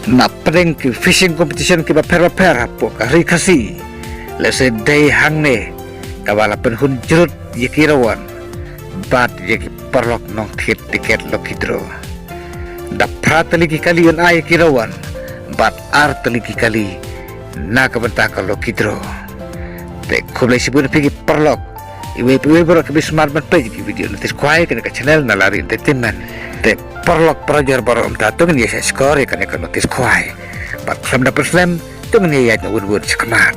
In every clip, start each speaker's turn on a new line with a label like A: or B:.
A: na pring ki fishing competition ki ba pera po ka rikasi lese day hangne ka bala pen hun jurut yikirawan bat yaki perlok nong tiket lokidro da pratali ki kali on ay kirawan bat artali ki kali na ka bentaka lokidro te kublai sibun pigi perlok iwe bro ke smart man page ki video notis kwai ke channel na lari entertainment te perlok prajar baro om tatung ni sa score kan ke notis kwai bat sam da persem tung ni ya wud sekamat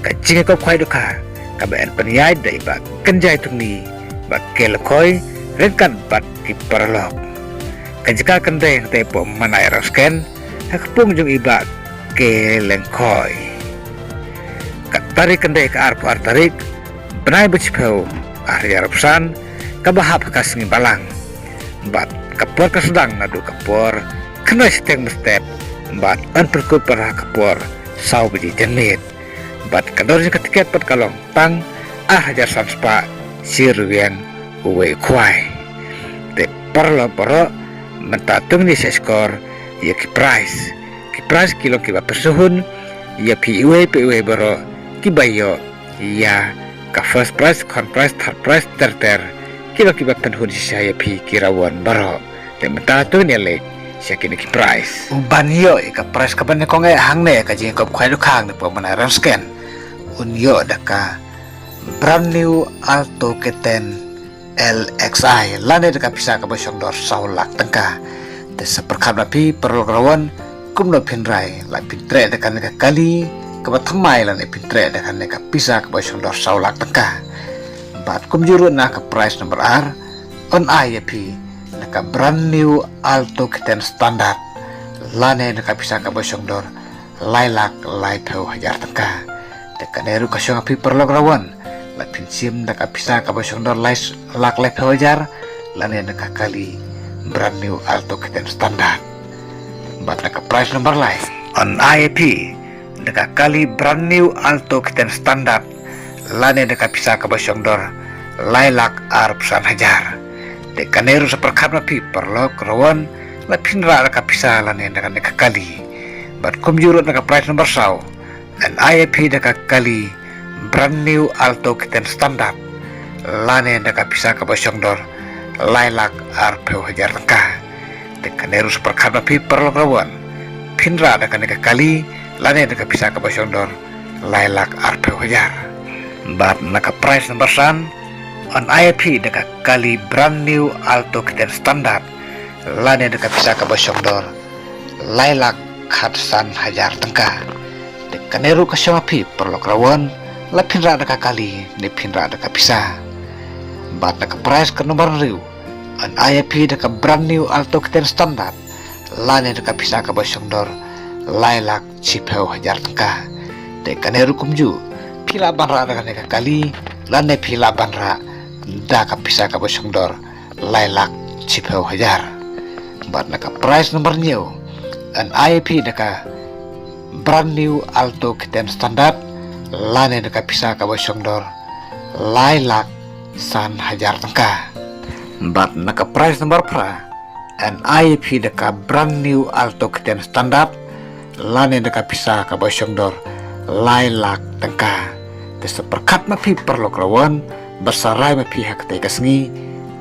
A: ka jinga ko kwai doka ka ben peniai dai ba kenjai tung ni ba kel koi rekan bat ki perlok ka jika kendai te po manai rasken hak pung jung iba ke lengkoi ka tarik kendai ka ar tarik benai bercipau ahli Arabsan kabahap kasing balang bat kapor kasedang nadu kapor kena seteng mestep bat perkut para kapor sau biji jenit bat kadornya ketiket pat kalong tang hajar sanspa sirwian uwe kwai te perlo mentatung ni skor ya ki price kilo kiba persuhun ya piwe baro kibayo ya ka first prize, second prize, third prize, terter kilo kiba penhun saya pi kirawan baro te mentatung ni le siya kini ki prize banyo ka prize ka ban ko ngai hangne ka jing ko khwai khang ne po manaran scan unyo daka brand new Alto Keten LXI lane daka pisa ka bosong dor saulak tengka te seperkap napi perlu rawan kumno pinrai la pintre daka ne kali ka thamai lan pintre daka ne ka pisa ka bosong dor saulak tengka bat kumjuru na ka price number R on IAP naka brand new Alto Keten standard lane naka pisa ka bosong dor lailak laipeu hajar tengka daka neru ka syong api perlu rawan la pinsim naka pisa ka bosong dor lak laipeu hajar lane naka kali brand new Alto Keten standard bat naka price number lai on IAP naka kali brand new Alto Keten standard lane naka pisa ka bosong dor lailak arpsan hajar de kaneru seperkap napi perlok rawan la pinra naka pisa lane naka kali bat kumjurut naka price number sau an IAP naka kali brand new Alto Keten standard lane naka pisa ka bosong dor lailak arpeu hajar tengka de kaneru seperkap napi perlok rawan pinra naka kali lane naka pisa ka bosong dor lailak arpeu hajar bat naka price number san on IAP naka kali brand new Alto Keten standard lane naka pisa ka bosong dor lailak khatsan hajar tengka de kaneru ka syamapi perlok rawan la pinra naka kali ne pinra naka pisa bat naka price ka nomor riu on IAP naka brand new Alto Keten standard lane naka pisa ka bosong dor lailak chipeu hajar tengka de kaneru kumju pila banra naka kali lane pila banra da ka pisa ka bosong dor lailak chipeu hajar bat naka price nomor new an IAP naka brand new Alto Keten standard lane naka pisa ka bosong dor lailak san hajar tengka bat naka price nomor pra an IAP naka brand new Alto Keten standard lane naka pisa ka bosong dor lailak tengka te seperkat mapi perlok rawan bersarai mapi hak te kasngi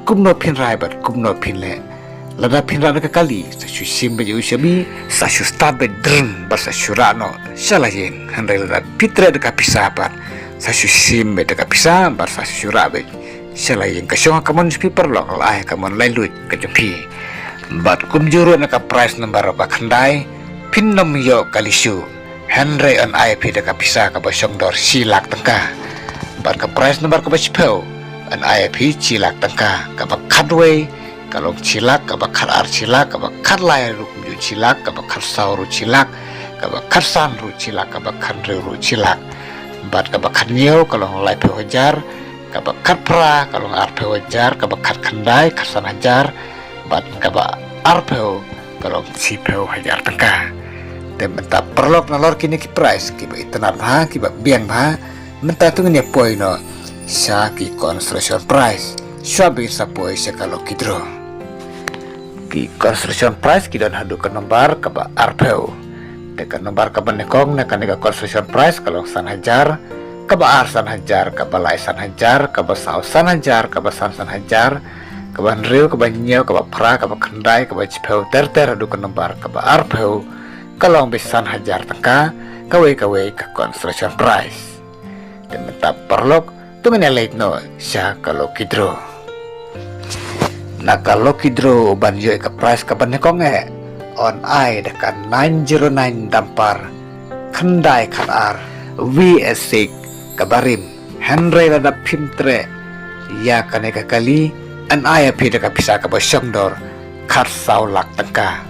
A: kumno pinrai bat kumno pinle lada pinra naka kali sasu simbe ju shabi sasu stabe drum barsa surano salajen handai lada pitra deka pisapat sasu simbe deka pisa barsa surabe salajen kasyong kamon speaker lok lai kamon lailut kajumpi bat kumjuru naka price number ba khandai pinnom yo kalisu Henry on IAP deka pisa ka bosong dor silak tengka bat ka price number ka bachpeu an IAP silak tengka ka bakadwe kalau cilak ka bakar ar cilak ka bakar lai ru ju cilak ka bakar sauru cilak ka bakar san ru cilak ka bakar ru cilak bat ka bakar niau kalau lai pe hajar ka bakar pra kalau ar pe hajar ka bakar kandai kasan hajar bat ka ba ar pe kalau si pe hajar tengka te menta perlok nalor kini ki price ki ba itanar ha ki ba biang ha menta tu ni poino sa ki construction price swabi sa poi sa kalau kidro ki construction price ki don hadu ke nombar ke ba arpeu te ke nombar ke benekong ne kan construction price kalau 1,000 ke ba ar 1,000 ke ba lai 1,000 ke ba sau 1,000 ke ba san 1,000 ke ba riu ke ba nyeu ke ba pra ke ba kendai ke ba cipeu ter hadu ke nombar ke ba arpeu kalau bisa 1,000 tengka kawe ke construction price dan minta perlok tu menelait no sya kalau kidro. Nah kalau kidro banjo ke price ke benekong on I dekat 909 dampar kendai kanar VS6 kabarim Henry lada pimtre ya kaneka kali an I api dekat bisa ke bosyongdor kar saulak tengka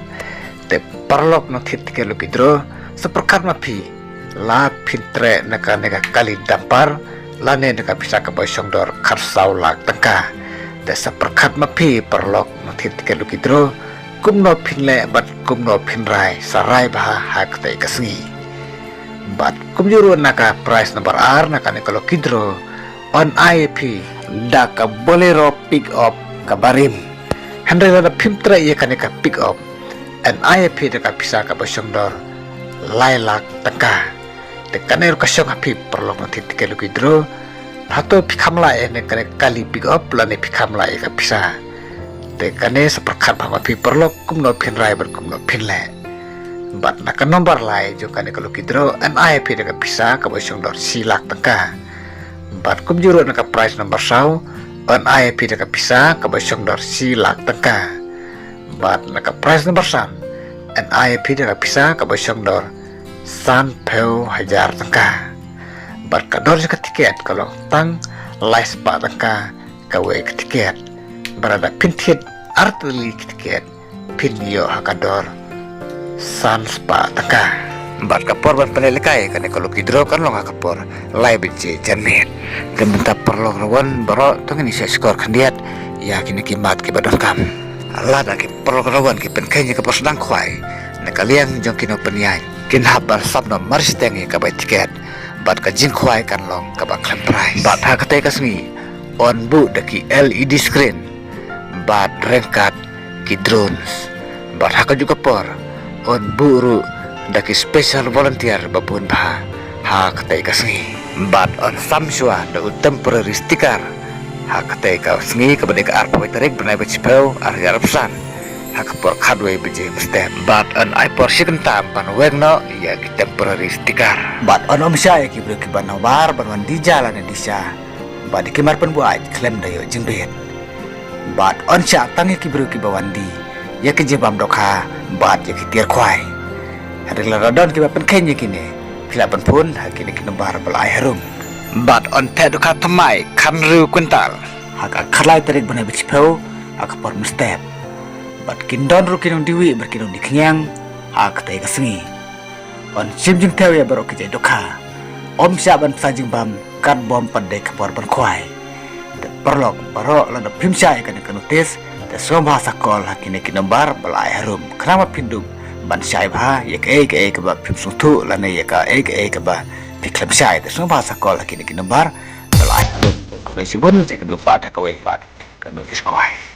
A: te perlok no titik lo kidro seperkat mapi la pimtre neka kali dampar lane dekat bisa ke bosyongdor kar saulak tengka te seperkat mapi perlok no titik lo kidro kumno pinle bat kumno pinrai sarai bah hak te kasngi bat kumjuru naka price number R naka ne kalau kidro on IP daka bolero pick up kabarim Henry lada pimtra ia kaneka pick up an IP daka bisa ka basyongdor lailak teka te kaner kasyong api perlok no titik lo kidro hato pikamla ne kane kali pick up lane pikamla ka bisa kane seperkat bahwa perlok kumno pinrai berkumno pinle bat nak nomor lai jo kane kalau kidro an IP dekat bisa ke bosyongdor silak tengka bat kumjuru nak price nomor sau an IP dekat bisa ke bosyongdor silak tengka bat nak price nomor san an IP dekat bisa ke bosyongdor san peu hajar tengka bat kador juga tiket kalau tang lai spa tengka kawe tiket berada pintit artili tiket pinyo hakador sanspa tengka bat kapor ban penelekai kan kalau kidro kan lo kapor lai bece janet dan minta perlu rawan baro tong ini saya skor kandiat ya kini kimat ke badon kam lada ke perlu rawan ke penkenya ke posdang kwai na kalian jong kino penyai kin habar sabno maristengi ka bai tiket bat ka jing kwai kan long ka ba klem price bat ha kate kasmi on bu daki LED screen bat rengkat ki drones bat haka juga por on buru daki special volunteer babun bah hak tai kasngi bat on samsua da temporary sticker hak tai kasngi kepada ke arpo tarik benai bacipau arya pesan hak por kadwe beje mesti bat on ipor sikentam pan wegno ya ki temporary sticker bat on omsya ki bro ki banawar ban di jalan disa bat kimar pen buat klaim dayo jingbet bat on sya tangi kibru ki bawandi ya ke jebam dokha bat ya ki tiar khwai hari laradon ki bapen kenya kini pila pen pun hakini ki nombar belai harum bat on te dokha thamai khanru kuntal hak khalai tarik bana bichpau hak por mustep bat kindon ru kinong diwi berkinong diknyang hak tai kasngi on simjing tew ya barok ki dokha om sya ban sajing bam kan bom pandai ke por ban khwai perlok barok lada pimsai kan notis te somha sakol hakine kinombar balai harum krama pindum ban syai bha ye ke ba pim sutu lana ye ka ke ba piklem syai te somha sakol hakine kinombar balai harum besibun se ke dupa ta ka we pat kan notis koi